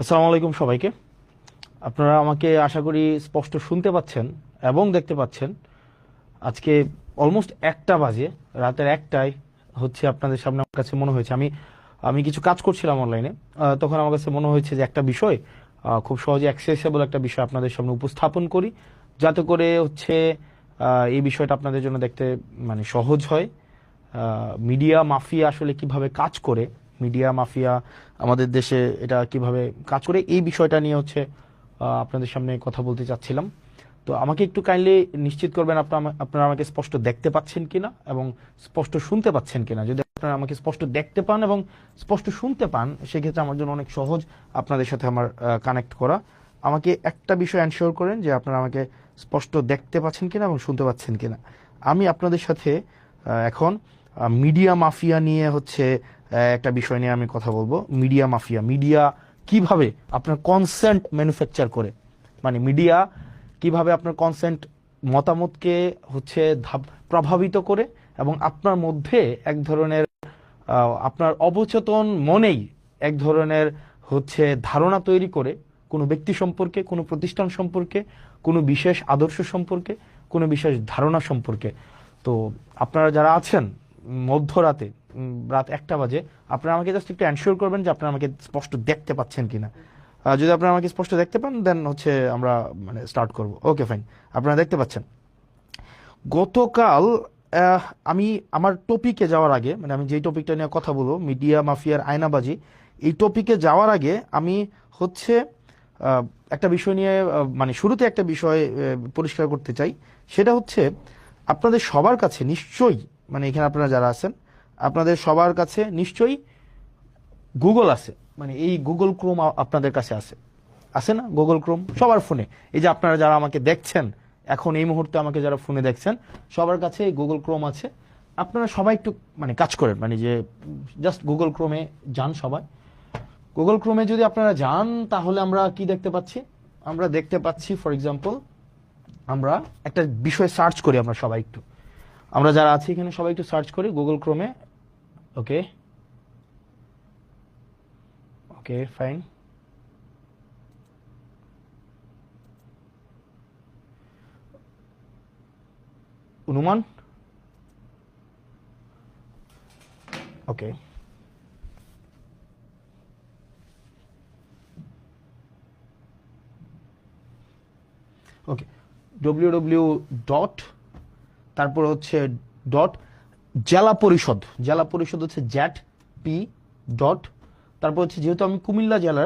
আসসালামু আলাইকুম সবাইকে। আপনারা আমাকে আশা করি স্পষ্ট শুনতে পাচ্ছেন এবং দেখতে পাচ্ছেন। আজকে অলমোস্ট 1টা বাজে, রাতের 1টায় হচ্ছে আপনাদের সামনে। আমার কাছে মনে হয়েছে আমি আমি কিছু কাজ করছিলাম অনলাইনে। তখন আমার কাছে মনে হয়েছে যে একটা বিষয়, খুব সহজে অ্যাক্সেসেবল একটা বিষয় আপনাদের সামনে উপস্থাপন করি, যাতে করে হচ্ছে এই বিষয়টা আপনাদের জন্য দেখতে মানে সহজ হয়। মিডিয়া মাফিয়া আসলে কিভাবে কাজ করে, মিডিয়া মাফিয়া আমাদের দেশে এটা কিভাবে কাজ করে, এই বিষয়টা নিয়ে হচ্ছে আপনাদের সামনে কথা বলতে চাচ্ছিলাম। তো আমাকে একটু কাইন্ডলি নিশ্চিত করবেন আপনারা আমাকে স্পষ্ট দেখতে পাচ্ছেন কিনা এবং স্পষ্ট শুনতে পাচ্ছেন কিনা। যদি আপনারা আমাকে স্পষ্ট দেখতে পান এবং স্পষ্ট শুনতে পান, সেক্ষেত্রে আমার জন্য অনেক সহজ আপনাদের সাথে আমার কানেক্ট করা। আমাকে একটা বিষয় এনশিওর করেন যে আপনারা আমাকে স্পষ্ট দেখতে পাচ্ছেন কিনা এবং শুনতে পাচ্ছেন কিনা। আমি আপনাদের সাথে এখন মিডিয়া মাফিয়া নিয়ে হচ্ছে একটা বিষয় নিয়ে আমি কথা বলবো। মিডিয়া মাফিয়া, মিডিয়া কিভাবে আপনার কনসেন্ট ম্যানুফ্যাকচার করে, মানে মিডিয়া কিভাবে আপনার কনসেন্ট মতামতকে হচ্ছে প্রভাবিত করে এবং আপনার মধ্যে এক ধরনের আপনার অবচেতন মনেই এক ধরনের হচ্ছে ধারণা তৈরি করে কোনো ব্যক্তি সম্পর্কে, কোনো প্রতিষ্ঠান সম্পর্কে, কোনো বিশেষ আদর্শ সম্পর্কে, কোনো বিশেষ ধারণা সম্পর্কে। তো আপনারা যারা আছেন মধ্যরাতে, রাত 1টা বাজে, আপনারা আমাকে জাস্ট একটু এনশিওর করবেন যে আপনারা আমাকে স্পষ্ট দেখতে পাচ্ছেন কিনা। যদি আপনারা আমাকে স্পষ্ট দেখতে পান, দেন হচ্ছে আমরা মানে স্টার্ট করব। ওকে, ফাইন, আপনারা দেখতে পাচ্ছেন। গতকাল আমি আমার টপিকে যাওয়ার আগে, মানে আমি যেই টপিকটা নিয়ে কথা বলবো, মিডিয়া মাফিয়ার আয়নাবাজি, এই টপিকে যাওয়ার আগে আমি হচ্ছে একটা বিষয় নিয়ে মানে শুরুতে একটা বিষয় পরিষ্কার করতে চাই। সেটা হচ্ছে আপনাদের সবার কাছে নিশ্চয়ই, মানে এখানে আপনারা যারা আছেন আপনাদের সবার কাছে নিশ্চয়ই গুগল আছে। মানে এই গুগল ক্রোম আপনাদের কাছে আছে, আছে না? গুগল ক্রোম সবার ফোনে। এই যে আপনারা যারা আমাকে দেখছেন এখন এই মুহূর্তে, আমাকে যারা ফোনে দেখছেন, সবার কাছে গুগল ক্রোম আছে। আপনারা সবাই একটু মানে কাজ করেন, মানে যে জাস্ট গুগল ক্রোমে যান সবাই। গুগল ক্রোমে যদি আপনারা যান, তাহলে আমরা কি দেখতে পাচ্ছি? আমরা দেখতে পাচ্ছি, ফর এক্সাম্পল, আমরা একটা বিষয় সার্চ করি। আমরা যারা আছি এখানে সবাই একটু সার্চ করি গুগল ক্রোমে। ওকে, ওকে, ফাইন। অনুমান, ওকে, ওকে, www ডট, তারপর হচ্ছে ডট জেলা পরিষদ, জেলা পরিষদ হচ্ছে জ্যাট পি ডট, তারপর হচ্ছে যেহেতু আমি কুমিল্লা জেলার